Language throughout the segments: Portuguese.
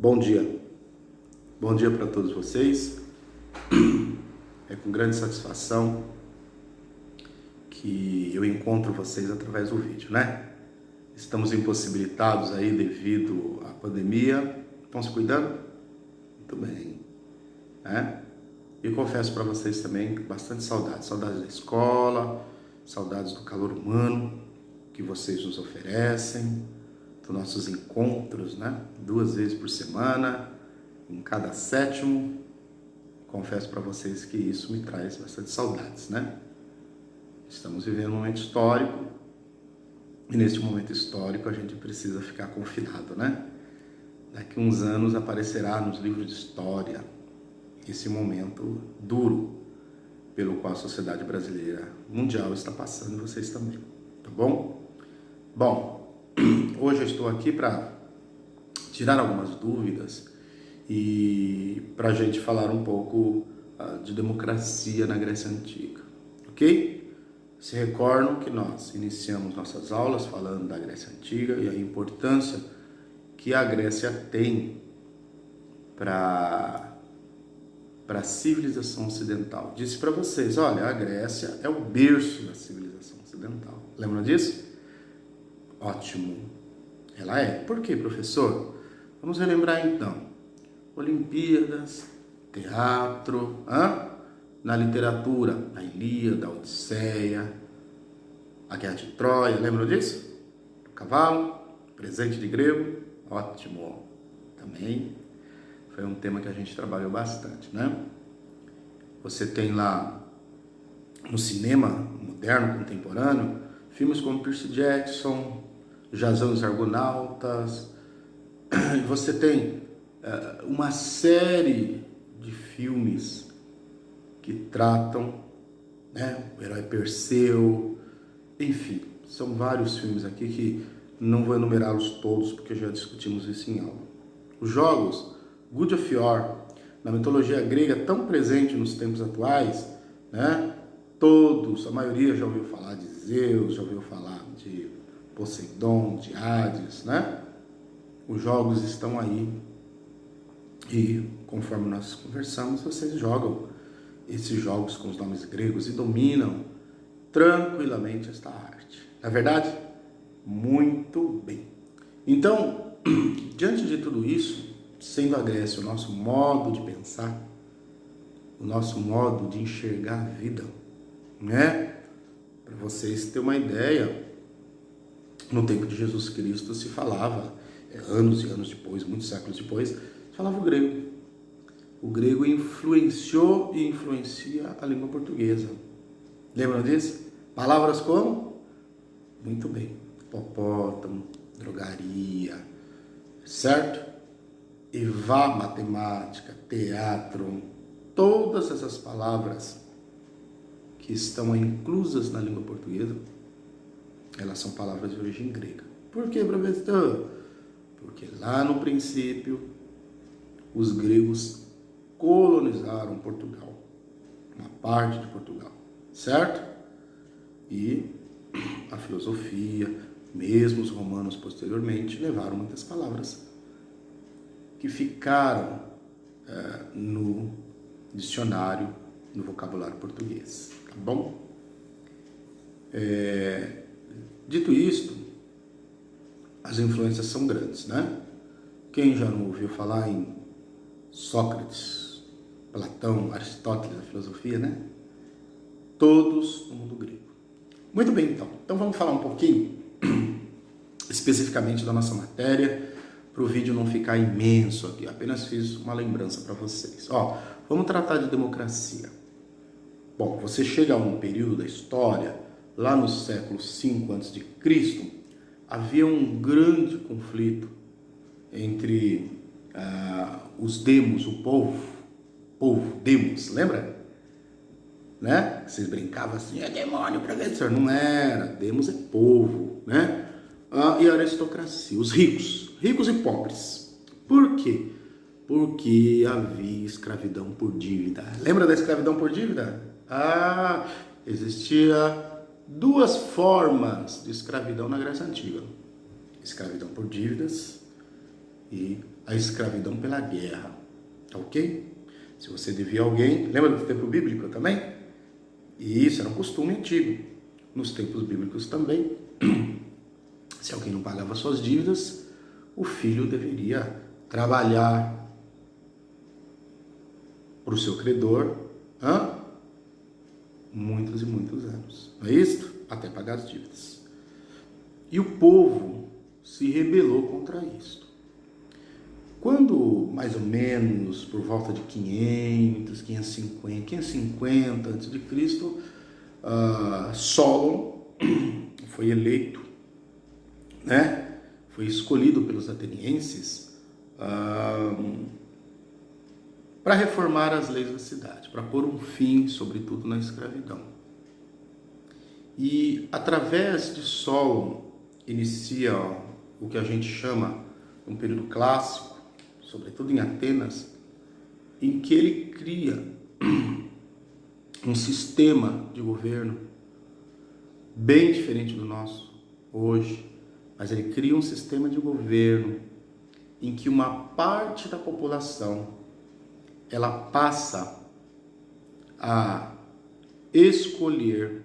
Bom dia. Bom dia para todos vocês. É com grande satisfação que eu encontro vocês através do vídeo, né? Estamos impossibilitados aí devido à pandemia. Estão se cuidando? Muito bem, né? E confesso para vocês também bastante saudades. Saudades da escola, saudades do calor humano que vocês nos oferecem, dos nossos encontros, né? 2 vezes por semana, em cada sétimo. Confesso para vocês que isso me traz bastante saudades, né? Estamos vivendo um momento histórico e neste momento histórico a gente precisa ficar confinado, né? Daqui a uns anos aparecerá nos livros de história esse momento duro pelo qual a sociedade brasileira mundial está passando e vocês também, tá bom? Bom, hoje eu estou aqui para tirar algumas dúvidas e para a gente falar um pouco de democracia na Grécia Antiga, ok? Se recordam que nós iniciamos nossas aulas falando da Grécia Antiga e a importância que a Grécia tem para a civilização ocidental. Disse para vocês, olha, a Grécia é o berço da civilização ocidental. Lembram disso? Ótimo. Ela é. Por quê, professor? Vamos relembrar então. Olimpíadas, teatro, na literatura, a Ilíada, a Odisseia, a Guerra de Troia, lembram disso? O cavalo, presente de grego, ótimo. Também foi um tema que a gente trabalhou bastante, né? Você tem lá no cinema moderno, contemporâneo, filmes como Percy Jackson, Jasão e os Argonautas. Você tem uma série de filmes que tratam, né, o herói Perseu, enfim, são vários filmes aqui que não vou enumerá-los todos porque já discutimos isso em aula. Os jogos God of War, na mitologia grega tão presente nos tempos atuais, né, todos, a maioria já ouviu falar de Zeus, já ouviu falar de Poseidon, de Hades, né? Os jogos estão aí e, conforme nós conversamos, vocês jogam esses jogos com os nomes gregos e dominam tranquilamente esta arte. Não é verdade? Muito bem. Então, diante de tudo isso, sendo a Grécia o nosso modo de pensar, o nosso modo de enxergar a vida, né? Para vocês terem uma ideia, no tempo de Jesus Cristo se falava, anos e anos depois, muitos séculos depois, se falava o grego. O grego influenciou e influencia a língua portuguesa. Lembram disso? Palavras como? Muito bem. Hipopótamo, drogaria, certo? Evá, matemática, teatro, todas essas palavras que estão inclusas na língua portuguesa, elas são palavras de origem grega. Por quê, professor? Porque lá no princípio, os gregos colonizaram Portugal, uma parte de Portugal, certo? E a filosofia, mesmo os romanos posteriormente, levaram muitas palavras que ficaram no dicionário, no vocabulário português, tá bom? Dito isto, as influências são grandes, né? Quem já não ouviu falar em Sócrates, Platão, Aristóteles, a filosofia, né? Todos no mundo grego. Muito bem, então. Então vamos falar um pouquinho especificamente da nossa matéria, para o vídeo não ficar imenso aqui. Apenas fiz uma lembrança para vocês. Vamos tratar de democracia. Bom, você chega a um período da história, lá no século V a.C., havia um grande conflito entre os demos, o povo demos, lembra? Né? Vocês brincavam assim, é demônio, professor. Não era, demos é povo, né? E a aristocracia, os ricos e pobres. Por quê? Porque havia escravidão por dívida. Lembra da escravidão por dívida? Existia 2 formas de escravidão na Grécia Antiga. Escravidão por dívidas e a escravidão pela guerra, tá ok? Se você devia alguém, lembra do tempo bíblico também? E isso era um costume antigo. Nos tempos bíblicos também, se alguém não pagava suas dívidas, o filho deveria trabalhar para o seu credor, muitos e muitos anos. Não é isso? Até pagar as dívidas. E o povo se rebelou contra isso. Quando, mais ou menos, por volta de 550 a.C., Solon foi eleito, né? Foi escolhido pelos atenienses para reformar as leis da cidade, para pôr um fim, sobretudo, na escravidão. E, através de Solon, inicia o que a gente chama um período clássico, sobretudo em Atenas, em que ele cria um sistema de governo bem diferente do nosso hoje, mas ele cria um sistema de governo em que uma parte da população ela passa a escolher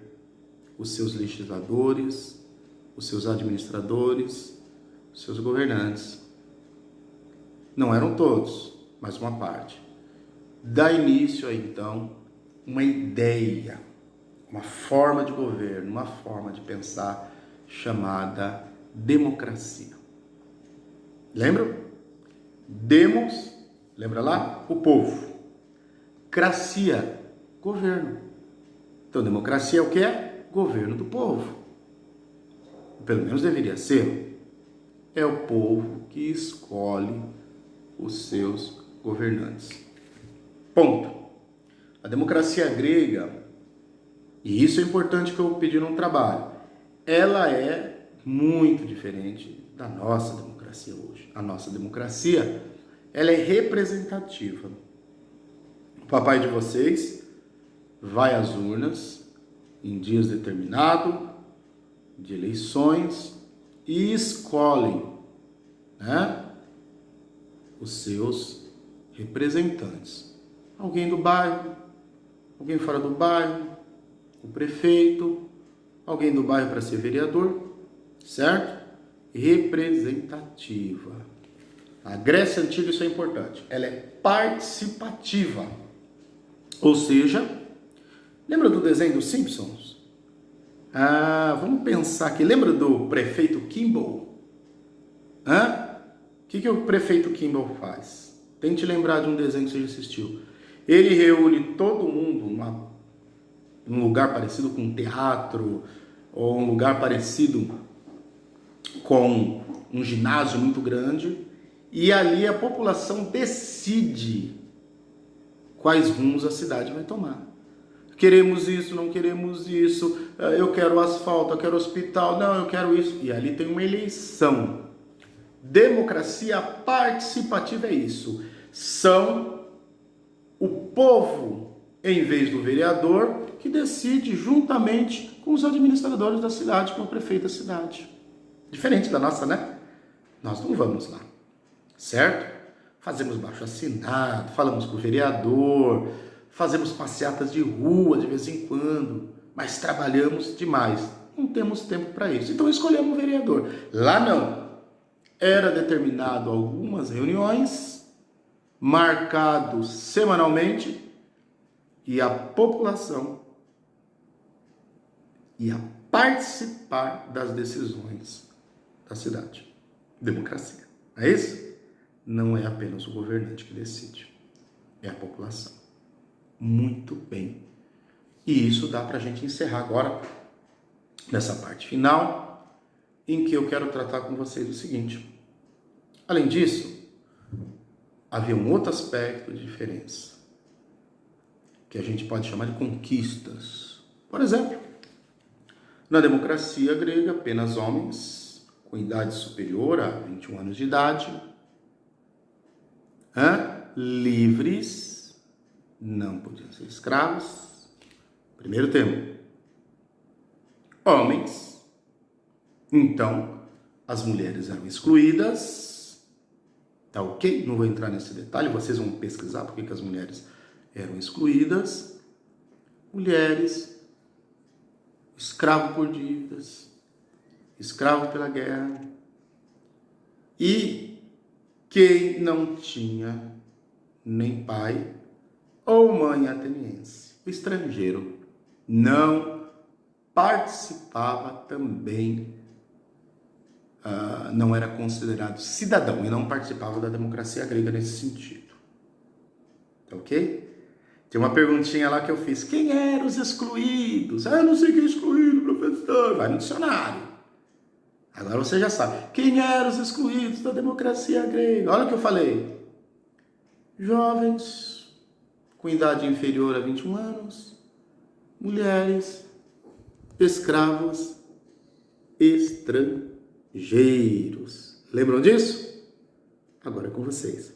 os seus legisladores, os seus administradores, os seus governantes. Não eram todos, mas uma parte. Dá início a, então, uma ideia, uma forma de governo, uma forma de pensar chamada democracia. Lembram? Demos, lembra lá? O povo. Cracia, governo. Então, democracia é o que é? Governo do povo. Pelo menos deveria ser. É o povo que escolhe os seus governantes. Ponto. A democracia grega, e isso é importante que eu pedi num trabalho, ela é muito diferente da nossa democracia hoje. A nossa democracia, ela é representativa. O papai de vocês vai às urnas em dias determinados, de eleições, e escolhem, né, os seus representantes. Alguém do bairro, alguém fora do bairro, o prefeito, alguém do bairro para ser vereador, certo? Representativa. A Grécia Antiga, isso é importante, ela é participativa. Ou seja, lembra do desenho dos Simpsons? Vamos pensar aqui, lembra do prefeito Kimball? O que o prefeito Kimball faz? Tente lembrar de um desenho que você já assistiu. Ele reúne todo mundo num lugar parecido com um teatro, ou um lugar parecido com um ginásio muito grande, e ali a população decide quais rumos a cidade vai tomar. Queremos isso, não queremos isso, eu quero asfalto, eu quero hospital, não, eu quero isso. E ali tem uma eleição. Democracia participativa é isso. São o povo, em vez do vereador, que decide juntamente com os administradores da cidade, com o prefeito da cidade. Diferente da nossa, né? Nós não vamos lá, certo? Fazemos baixo-assinado, falamos com o vereador, fazemos passeatas de rua de vez em quando, mas trabalhamos demais. Não temos tempo para isso. Então escolhemos um vereador. Lá não. Era determinado algumas reuniões, marcados semanalmente, e a população ia participar das decisões da cidade. Democracia. É isso? Não é apenas o governante que decide, é a população. Muito bem. E isso dá para a gente encerrar agora, nessa parte final, em que eu quero tratar com vocês o seguinte. Além disso, havia um outro aspecto de diferença, que a gente pode chamar de conquistas. Por exemplo, na democracia grega, apenas homens com idade superior a 21 anos de idade, livres, não podiam ser escravos. Primeiro termo. Homens, então, as mulheres eram excluídas, Tá ok? Não vou entrar nesse detalhe, vocês vão pesquisar por que as mulheres eram excluídas. Mulheres, escravo por dívidas, escravo pela guerra. E quem não tinha nem pai ou mãe ateniense, o estrangeiro, não participava também, não era considerado cidadão e não participava da democracia grega nesse sentido. Tá ok? Tem uma perguntinha lá que eu fiz. Quem eram os excluídos? Eu não sei quem é excluído, professor. Vai no dicionário. Agora você já sabe. Quem eram os excluídos da democracia grega? Olha o que eu falei. Jovens com idade inferior a 21 anos, mulheres, escravos, estrangeiros. Lembram disso? Agora é com vocês.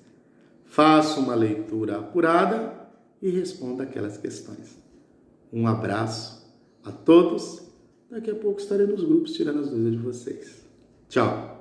Faça uma leitura apurada e responda aquelas questões. Um abraço a todos. Daqui a pouco estarei nos grupos tirando as dúvidas de vocês. Tchau!